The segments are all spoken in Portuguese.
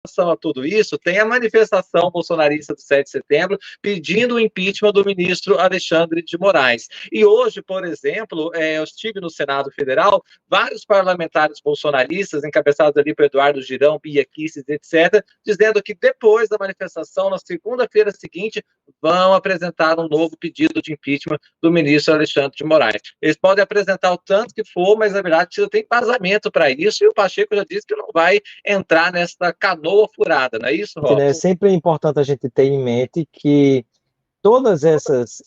relação a tudo isso, tem a manifestação bolsonarista do 7 de setembro pedindo o impeachment do ministro Alexandre de Moraes. E hoje, por exemplo, eu estive no Senado Federal, vários parlamentares bolsonaristas, encabeçados ali por Eduardo Girão, Bia Kicis, etc., dizendo que depois da manifestação, na segunda-feira seguinte, vão apresentar um novo pedido de impeachment do ministro Alexandre de Moraes. Eles podem apresentar o tanto que for, mas na verdade tem embasamento para isso, e o Pacheco já disse que não vai entrar nessa canoa furada, não é isso, Rob? É sempre importante a gente ter em mente que todas essas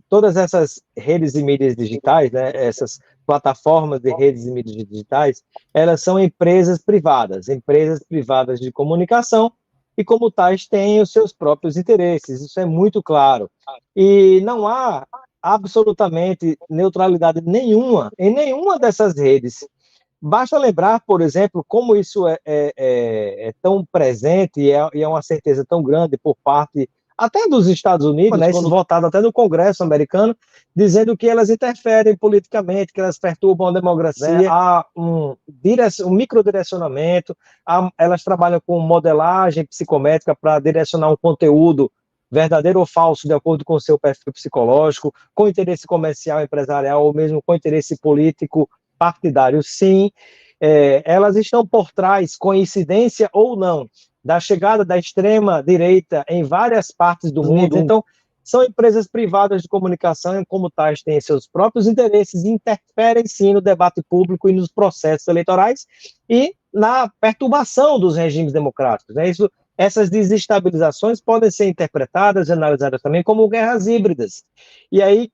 todas essas redes de mídias digitais, né, essas plataformas de redes de mídias digitais, elas são empresas privadas de comunicação, e como tais têm os seus próprios interesses, isso é muito claro. E não há absolutamente neutralidade nenhuma em nenhuma dessas redes. Basta lembrar, por exemplo, como isso é tão presente e é uma certeza tão grande por parte até dos Estados Unidos, né, isso votado até no Congresso americano, dizendo que elas interferem politicamente, que elas perturbam a democracia, né? Há um microdirecionamento, elas trabalham com modelagem psicométrica para direcionar um conteúdo verdadeiro ou falso, de acordo com o seu perfil psicológico, com interesse comercial, empresarial, ou mesmo com interesse político, partidário, sim. Elas estão por trás, coincidência ou não, da chegada da extrema-direita em várias partes do mundo. Então, são empresas privadas de comunicação e, como tais, têm seus próprios interesses e interferem, sim, no debate público e nos processos eleitorais e na perturbação dos regimes democráticos, né? Essas desestabilizações podem ser interpretadas e analisadas também como guerras híbridas. E aí,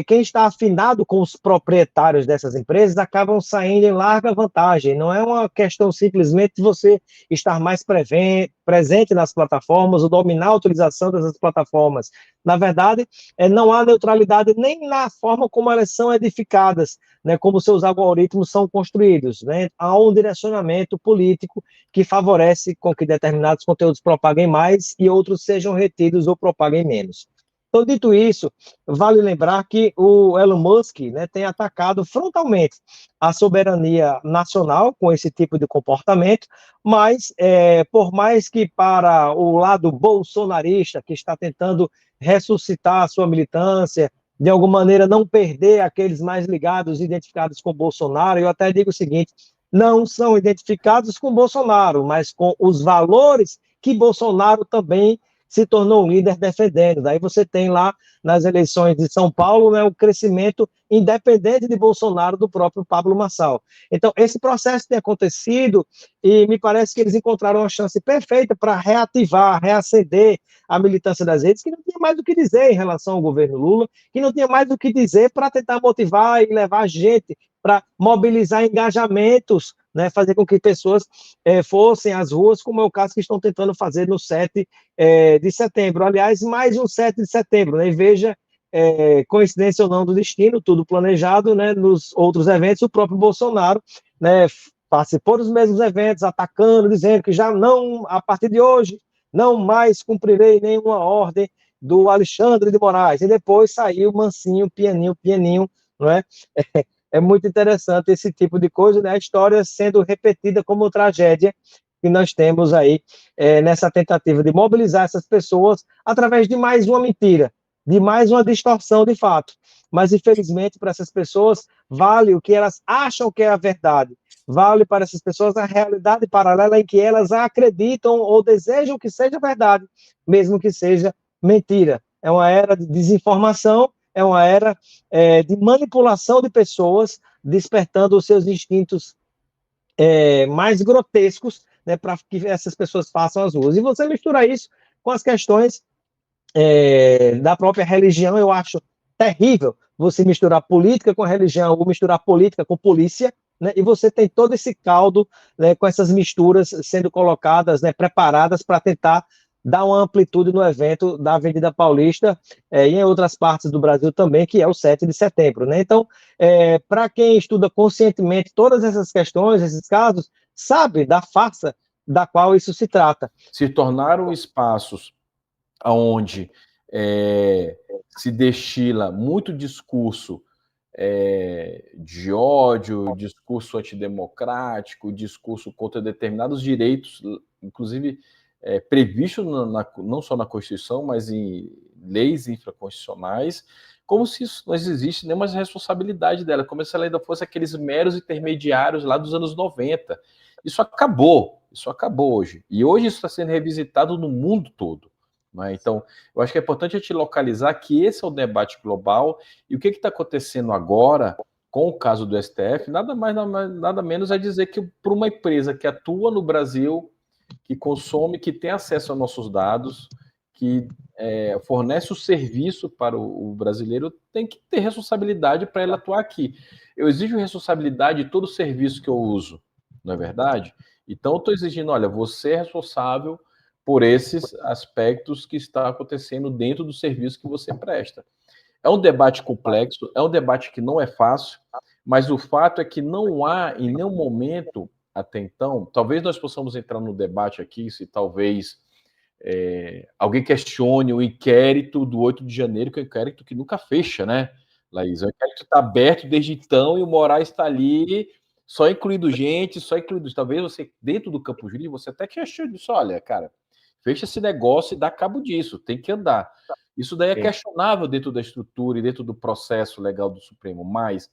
quem está afinado com os proprietários dessas empresas acabam saindo em larga vantagem. Não é uma questão simplesmente de você estar mais presente nas plataformas ou dominar a utilização dessas plataformas. Na verdade, não há neutralidade nem na forma como elas são edificadas, né, como seus algoritmos são construídos, né? Há um direcionamento político que favorece com que determinados conteúdos propaguem mais e outros sejam retidos ou propaguem menos. Então, dito isso, vale lembrar que o Elon Musk, né, tem atacado frontalmente a soberania nacional com esse tipo de comportamento, mas por mais que para o lado bolsonarista, que está tentando ressuscitar a sua militância, de alguma maneira não perder aqueles mais ligados, identificados com Bolsonaro, eu até digo o seguinte: não são identificados com Bolsonaro, mas com os valores que Bolsonaro também se tornou um líder defendendo. Daí você tem lá nas eleições de São Paulo, né, o crescimento independente de Bolsonaro do próprio Pablo Marçal. Então, esse processo tem acontecido e me parece que eles encontraram a chance perfeita para reativar, reacender a militância das redes, que não tinha mais o que dizer em relação ao governo Lula, que não tinha mais o que dizer para tentar motivar e levar gente para mobilizar engajamentos, né, fazer com que pessoas fossem às ruas, como é o caso que estão tentando fazer no 7 de setembro. Aliás, mais um 7 de setembro, né? E veja, coincidência ou não do destino, tudo planejado, né? Nos outros eventos, o próprio Bolsonaro, né, participou dos mesmos eventos, atacando, dizendo que já não, a partir de hoje, não mais cumprirei nenhuma ordem do Alexandre de Moraes. E depois saiu mansinho, pianinho, não é? É muito interessante esse tipo de coisa, né? A história sendo repetida como tragédia que nós temos aí nessa tentativa de mobilizar essas pessoas através de mais uma mentira, de mais uma distorção de fato. Mas, infelizmente, para essas pessoas, vale o que elas acham que é a verdade. Vale para essas pessoas a realidade paralela em que elas acreditam ou desejam que seja verdade, mesmo que seja mentira. É uma era de desinformação, é uma era de manipulação de pessoas, despertando os seus instintos mais grotescos, né, para que essas pessoas façam as ruas. E você mistura isso com as questões da própria religião, eu acho terrível você misturar política com religião, ou misturar política com polícia, né, e você tem todo esse caldo, né, com essas misturas sendo colocadas, né, preparadas para tentar dar uma amplitude no evento da Avenida Paulista e em outras partes do Brasil também, que é o 7 de setembro. Né? Então, para quem estuda conscientemente todas essas questões, esses casos, sabe da farsa da qual isso se trata. Se tornaram espaços onde se destila muito discurso de ódio, discurso antidemocrático, discurso contra determinados direitos, inclusive previstos não só na Constituição, mas em leis infraconstitucionais, como se isso não existisse nenhuma responsabilidade dela, como se ela ainda fosse aqueles meros intermediários lá dos anos 90. Isso acabou hoje. E hoje isso está sendo revisitado no mundo todo. Né? Então, eu acho que é importante a gente localizar que esse é o debate global e o que está acontecendo agora com o caso do STF, nada mais, nada menos é dizer que para uma empresa que atua no Brasil, que consome, que tem acesso aos nossos dados, que fornece o serviço para o brasileiro, tem que ter responsabilidade para ele atuar aqui. Eu exijo responsabilidade de todo o serviço que eu uso, não é verdade? Então, eu estou exigindo, olha, você é responsável por esses aspectos que está acontecendo dentro do serviço que você presta. É um debate complexo, é um debate que não é fácil, mas o fato é que não há em nenhum momento até então, talvez nós possamos entrar no debate aqui, se talvez alguém questione o inquérito do 8 de janeiro, que é um inquérito que nunca fecha, né, Laís? O inquérito está aberto desde então e o Moraes está ali, só incluindo gente, talvez você, dentro do campo jurídico, você até questione isso, olha, cara, fecha esse negócio e dá cabo disso, tem que andar. Isso daí é questionável dentro da estrutura e dentro do processo legal do Supremo, mas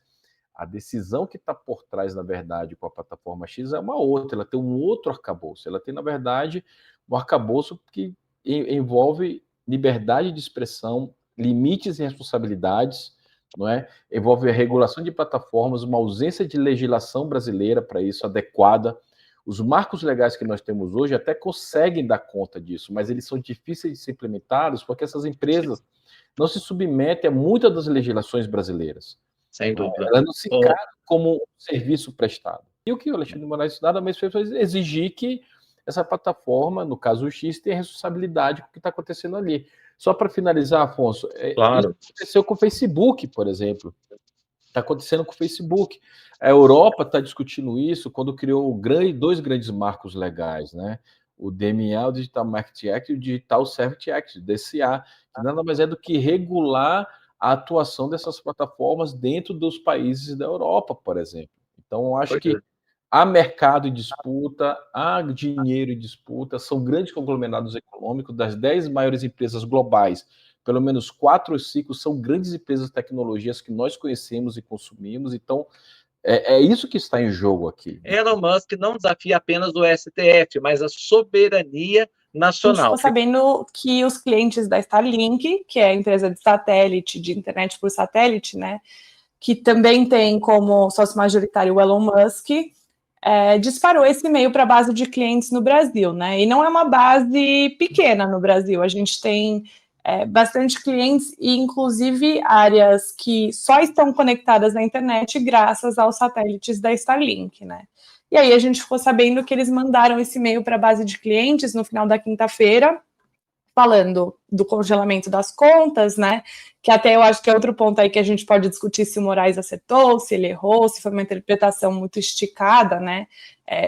a decisão que está por trás, na verdade, com a plataforma X é uma outra, ela tem um outro arcabouço, ela tem, na verdade, um arcabouço que envolve liberdade de expressão, limites e responsabilidades, não é? Envolve a regulação de plataformas, uma ausência de legislação brasileira para isso adequada. Os marcos legais que nós temos hoje até conseguem dar conta disso, mas eles são difíceis de ser implementados porque essas empresas não se submetem a muitas das legislações brasileiras. Sem dúvida. Ela não se encara como um serviço prestado. E o que o Alexandre de Moraes nada mais fez foi exigir que essa plataforma, no caso o X, tenha responsabilidade com o que está acontecendo ali. Só para finalizar, Afonso, claro. Isso aconteceu com o Facebook, por exemplo. Está acontecendo com o Facebook. A Europa está discutindo isso quando criou dois grandes marcos legais, né? O DMA, o Digital Market Act, e o Digital Service Act, DCA, que nada mais é do que regular a atuação dessas plataformas dentro dos países da Europa, por exemplo. Então, eu acho que há mercado em disputa, há dinheiro em disputa, são grandes conglomerados econômicos das 10 maiores empresas globais. Pelo menos 4 ou 5 são grandes empresas de tecnologias que nós conhecemos e consumimos, então é isso que está em jogo aqui. Elon Musk não desafia apenas o STF, mas a soberania nacional. A gente ficou sabendo que os clientes da Starlink, que é a empresa de satélite, de internet por satélite, né, que também tem como sócio majoritário o Elon Musk, disparou esse e-mail para a base de clientes no Brasil, né? E não é uma base pequena no Brasil. A gente tem bastante clientes e, inclusive, áreas que só estão conectadas na internet graças aos satélites da Starlink, né? E aí a gente ficou sabendo que eles mandaram esse e-mail para a base de clientes no final da quinta-feira, falando do congelamento das contas, né? Que até eu acho que é outro ponto aí que a gente pode discutir se o Moraes acertou, se ele errou, se foi uma interpretação muito esticada, né?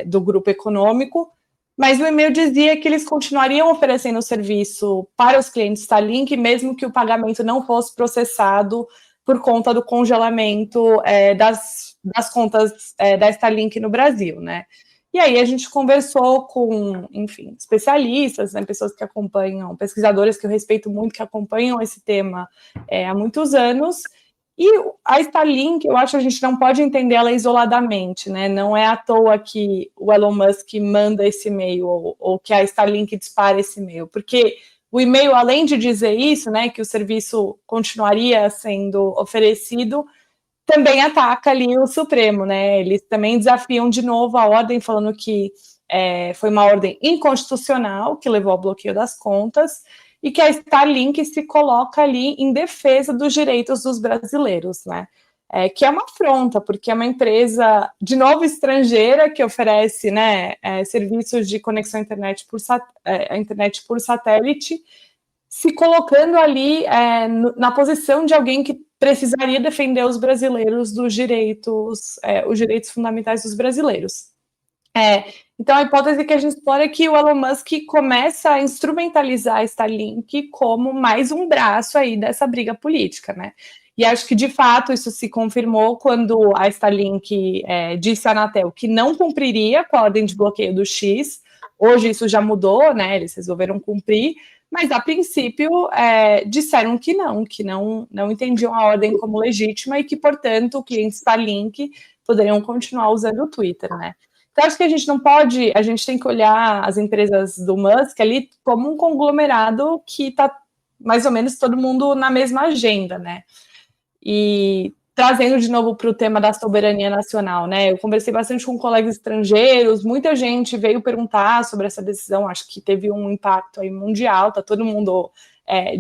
Do grupo econômico. Mas o e-mail dizia que eles continuariam oferecendo o serviço para os clientes Starlink, mesmo que o pagamento não fosse processado por conta do congelamento das contas da Starlink no Brasil, né? E aí a gente conversou com, enfim, especialistas, né, pessoas que acompanham, pesquisadores que eu respeito muito, que acompanham esse tema há muitos anos. E a Starlink, eu acho que a gente não pode entender ela isoladamente, né? Não é à toa que o Elon Musk manda esse e-mail ou que a Starlink dispara esse e-mail, porque o e-mail, além de dizer isso, né, que o serviço continuaria sendo oferecido, também ataca ali o Supremo, né? Eles também desafiam de novo a ordem, falando que foi uma ordem inconstitucional que levou ao bloqueio das contas e que a Starlink se coloca ali em defesa dos direitos dos brasileiros, né? Que é uma afronta, porque é uma empresa, de novo, estrangeira, que oferece, né, serviços de conexão à internet por satélite, se colocando ali na posição de alguém que precisaria defender os brasileiros dos direitos, os direitos fundamentais dos brasileiros. Então, a hipótese que a gente explora é que o Elon Musk começa a instrumentalizar a Starlink como mais um braço aí dessa briga política, né? E acho que, de fato, isso se confirmou quando a Starlink disse à Anatel que não cumpriria com a ordem de bloqueio do X. Hoje isso já mudou, né? Eles resolveram cumprir, mas a princípio disseram que não entendiam a ordem como legítima e que, portanto, clientes Starlink poderiam continuar usando o Twitter, né? Então, acho que a gente não pode, a gente tem que olhar as empresas do Musk ali como um conglomerado que está mais ou menos todo mundo na mesma agenda, né? E trazendo de novo para o tema da soberania nacional, né? Eu conversei bastante com colegas estrangeiros, muita gente veio perguntar sobre essa decisão, acho que teve um impacto aí mundial, tá todo mundo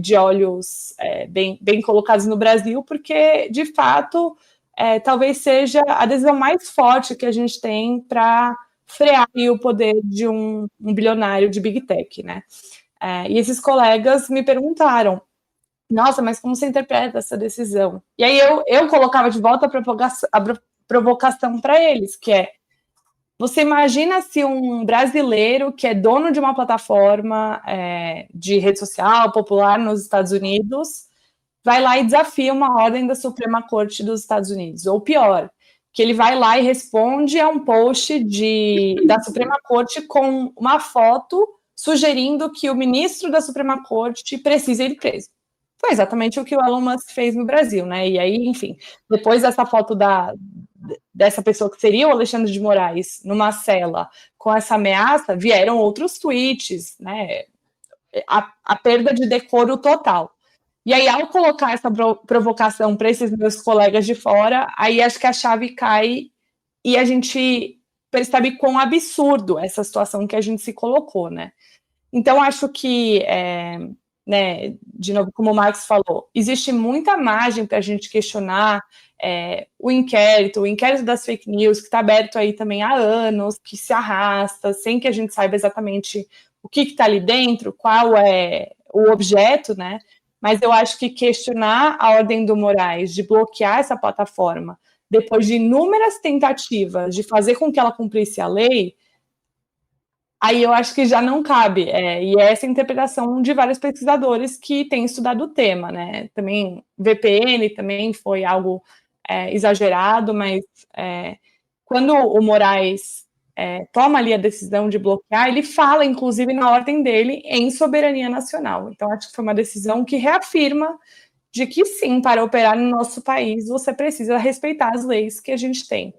de olhos bem colocados no Brasil, porque, de fato, talvez seja a decisão mais forte que a gente tem para frear aí o poder de um bilionário de Big Tech, né? E esses colegas me perguntaram, nossa, mas como você interpreta essa decisão? E aí eu colocava de volta a provocação para eles, que é, você imagina se um brasileiro que é dono de uma plataforma de rede social popular nos Estados Unidos vai lá e desafia uma ordem da Suprema Corte dos Estados Unidos, ou pior, que ele vai lá e responde a um post da Suprema Corte com uma foto sugerindo que o ministro da Suprema Corte precisa ir preso. Foi exatamente o que o Elon Musk fez no Brasil, né? E aí, enfim, depois dessa foto dessa pessoa que seria o Alexandre de Moraes numa cela com essa ameaça, vieram outros tweets, né? A perda de decoro total. E aí, ao colocar essa provocação para esses meus colegas de fora, aí acho que a chave cai e a gente percebe quão absurdo essa situação que a gente se colocou, né? Então, acho que, né, de novo, como o Marcos falou, existe muita margem para a gente questionar o inquérito das fake news, que está aberto aí também há anos, que se arrasta, sem que a gente saiba exatamente o que está ali dentro, qual é o objeto, né? Mas eu acho que questionar a ordem do Moraes de bloquear essa plataforma, depois de inúmeras tentativas de fazer com que ela cumprisse a lei, aí eu acho que já não cabe. E essa é a interpretação de vários pesquisadores que têm estudado o tema, né? Também VPN também foi algo exagerado, mas quando o Moraes toma ali a decisão de bloquear, ele fala, inclusive, na ordem dele, em soberania nacional. Então, acho que foi uma decisão que reafirma de que, sim, para operar no nosso país, você precisa respeitar as leis que a gente tem.